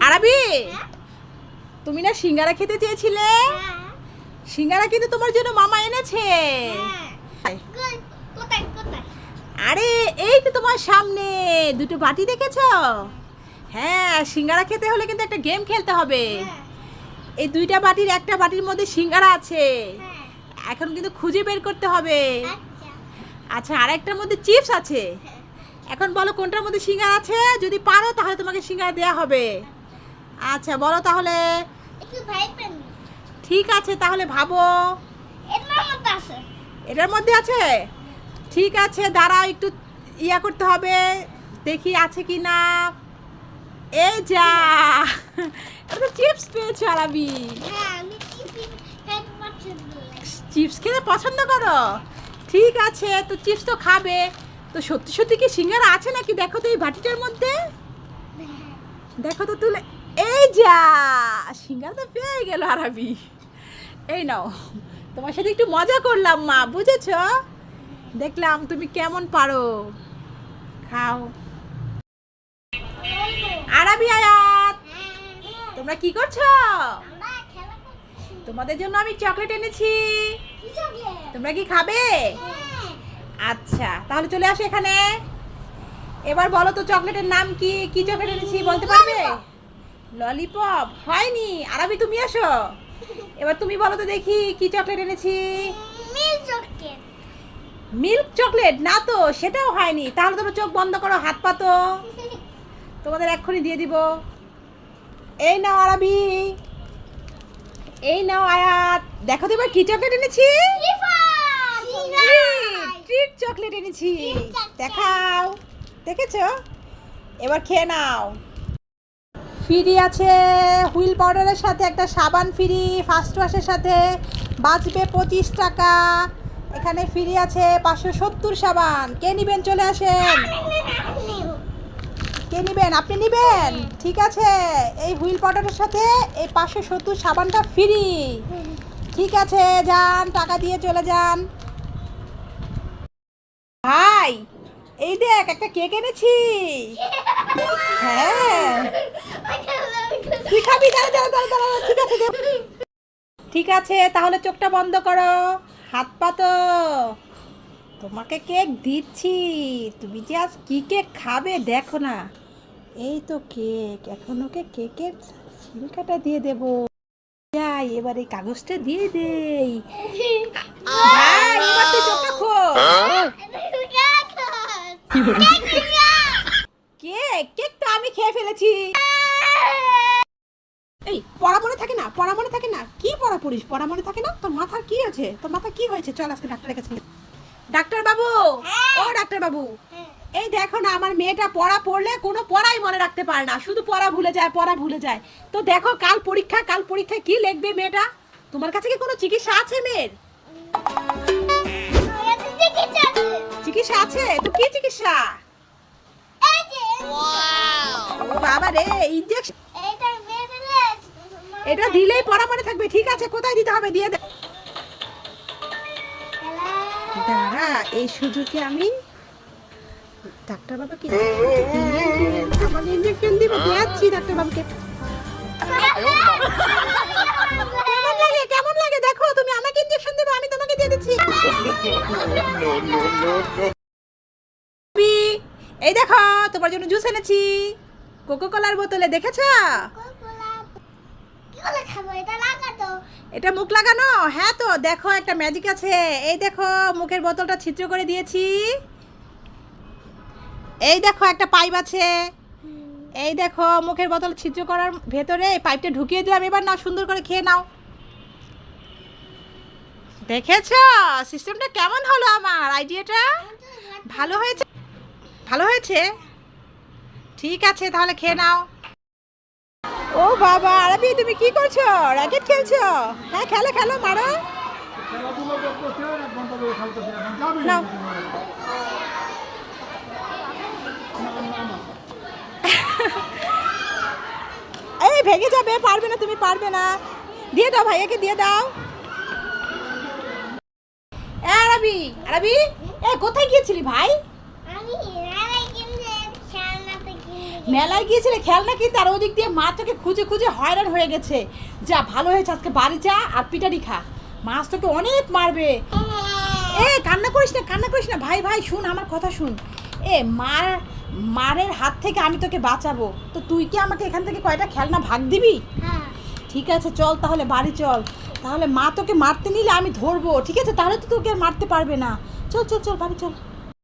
আরাবি, তুমি না সিঙ্গারা খেতে চেয়েছিলে? সিঙ্গারা কিন্তু তোমার জন্য মামা এনেছে। আরে এই তো তোমার সামনে দুটো বাটি দেখেছো? হ্যাঁ, সিঙ্গারা খেতে হলে কিন্তু একটা গেম খেলতে হবে। এই দুইটা বাটির একটা বাটির মধ্যে সিঙ্গারা আছে, এখন কিন্তু খুঁজে বের করতে হবে। আচ্ছা, আর একটার মধ্যে চিপস আছে। এখন বলো কোনটার মধ্যে সিঙ্গারা আছে, যদি পারো তাহলে তোমাকে সিঙ্গারা দেওয়া হবে। আচ্ছা বলো তাহলে। ঠিক আছে তাহলে ভাবো। এটার মধ্যে আছে? ঠিক আছে, দাঁড়াও একটু ইয়া করতে হবে, দেখি আছে কি না। এই যা, এটা চিপস পেয়েছো আরাবি। চিপস খেতে পছন্দ করো? ঠিক আছে, তো চিপস তো খাবে, তো সত্যি সত্যি কি সিঙ্গারা আছে নাকি দেখো তো এই বাটিটার মধ্যে। দেখো তো তুলে, এই যা, সিঙ্গারা তো পেয়ে গেল আরাবি। এই নাও, তোমার সাথে একটু মজা করলাম মা, বুঝেছো? দেখলাম তুমি কেমন পারো, খাও। আরাবি, আয়াত, তোমরা কি করছো? তোমাদের জন্য আমি চকলেট এনেছি, তোমরা কি খাবে? আচ্ছা তাহলে চলে আসো এখানে। এবার বলো তো চকলেটের নাম কি? কি চকলেট এনেছি বলতে পারবে? ললিপপ হয়নি, আরাবি তুমি আসো। এবার তুমি বলো তো দেখি কি চকলেট এনেছি। মিল্ক চকলেট না তো, সেটাও হয়নি। তাহলে তোমরা চোখ বন্ধ করো, হাত পাতো, তোমাদের এক্ষুনি দিয়ে দিব। এই নাও আরাবি, এই নাও আয়াত, দেখো তো এবার কি চকলেট এনেছি। ট্রিট চকলেট এনেছি, দেখাও, দেখেছো? এবার খেয়ে নাও। ফ্রি আছে হুইল পাউডারের সাথে একটা সাবান ফ্রি, ফার্স্ট ওয়াশের সাথে বাঁচবে 25 টাকা। এখানে ফ্রি আছে 570 সাবান। কে নিবেন চলে আসেন। কে নিবেন? আপনি নিবেন? ঠিক আছে, এই হুইল পাউডারের সাথে এই 570 সাবানটা ফ্রি। ঠিক আছে, যান, টাকা দিয়ে চলে যান। ভাই এই দেখ একটা কেক এনেছি। হ্যাঁ, তুই খাবি? দাঁড়া দাঁড়া দাঁড়া দাঁড়া, ঠিক আছে ঠিক আছে, তাহলে চোখটা বন্ধ করো, হাত পাতো, তোমাকে কেক দিচ্ছি। তুমি যে আজ কি কেক খাবে দেখো না। এই তো কেক, এখন ওকে কেকের ছিলকাটা দিয়ে দেব। যাই, এবার এই কাগজটা দিয়ে দেই। ভাই এবার তুই চোখটা খোল। কেক, কেকটা আমি খেয়ে ফেলেছি। এই পড়া মনে থাকে না, পড়া মনে থাকে না, কি পড়া পড়িস? পড়া মনে থাকে না? তোর মাথার কি আছে? তোর মাথা কি হয়েছে? চল আজকে ডাক্তারের কাছে। ডাক্তার বাবু, ও ডাক্তার বাবু, এই দেখো না আমার মেয়েটা পড়া পড়লে কোনো পড়াই মনে রাখতে পারে না, শুধু পড়া ভুলে যায়, পড়া ভুলে যায়। তো দেখো কাল পরীক্ষা, কাল পরীক্ষায় কি লিখবে মেয়েটা? তোমার কাছে কি কোনো চিকিৎসা আছে মেয়ের? চিকিৎসা আছে? তো কি চিকিৎসা? ও বাবা রে, ইনজেকশন। এটা দিলেই পড়া মনে থাকবে? ঠিক আছে, কোথায় দিতে হবে দিয়ে দে। দাঁড়া, এই সুযোগে আমি ডাক্তার বাবাকে ইনজেকশন দিব, দিচ্ছি ডাক্তার বাবুকে। কেমন লাগে, কেমন লাগে দেখো? তুমি আমাকে ইনজেকশন দেবে, আমি তোমাকে দিয়ে দিচ্ছি। এই দেখো তোমার জন্য জুস এনেছি, কোকো কোলার বোতলে, দেখেছো? এটা মুখ লাগানো? হ্যাঁ, তো দেখো একটা ম্যাজিক আছে। এই দেখো মুখের বোতলটা ছিদ্র করে দিয়েছি। এই দেখো একটা পাইপ আছে। এই দেখো মুখের বোতল ছিদ্র করার ভেতরে এই পাইপটা ঢুকিয়ে দিলাম। এবার নাও, সুন্দর করে খেয়ে নাও। দেখেছো সিস্টেমটা কেমন হলো? আমার আইডিয়াটা ভালো হয়েছে? ভালো হয়েছে? ঠিক আছে তাহলে খেয়ে নাও। ও বাবা, আরাবি তুমি কি করছো? র্যাকেট খেলছো? হ্যাঁ খেলো খেলো, মারো। নাও। এই ভেঙে যাবে, পারবে না, তুমি পারবে না। দিয়ে দাও, ভাইয়াকে দিয়ে দাও। আরাবি, আরাবি, এ কোথায় গিয়েছিলি ভাই? মেলায় গিয়েছিলে খেলনা কিনতে আর ওদিক দিয়ে মা তোকে খুঁজে খুঁজে হয়রান হয়ে গেছে। যা ভালো হয়েছে, আজকে বাড়ি যা আর পিটারি খা, মাছ তোকে অনেক মারবে। এ কান্না করিস না, কান্না করিস না, ভাই ভাই শুন আমার কথা শুন। এ মারের হাত থেকে আমি তোকে বাঁচাবো, তো তুই কি আমাকে এখান থেকে কয়টা খেলনা ভাগ দিবি? হ্যাঁ। ঠিক আছে চল তাহলে বাড়ি চল, তাহলে মা তোকে মারতে নিলে আমি ধরবো, ঠিক আছে? তাহলে তো তোকে আর মারতে পারবে না। চল চল চল বাড়ি চল।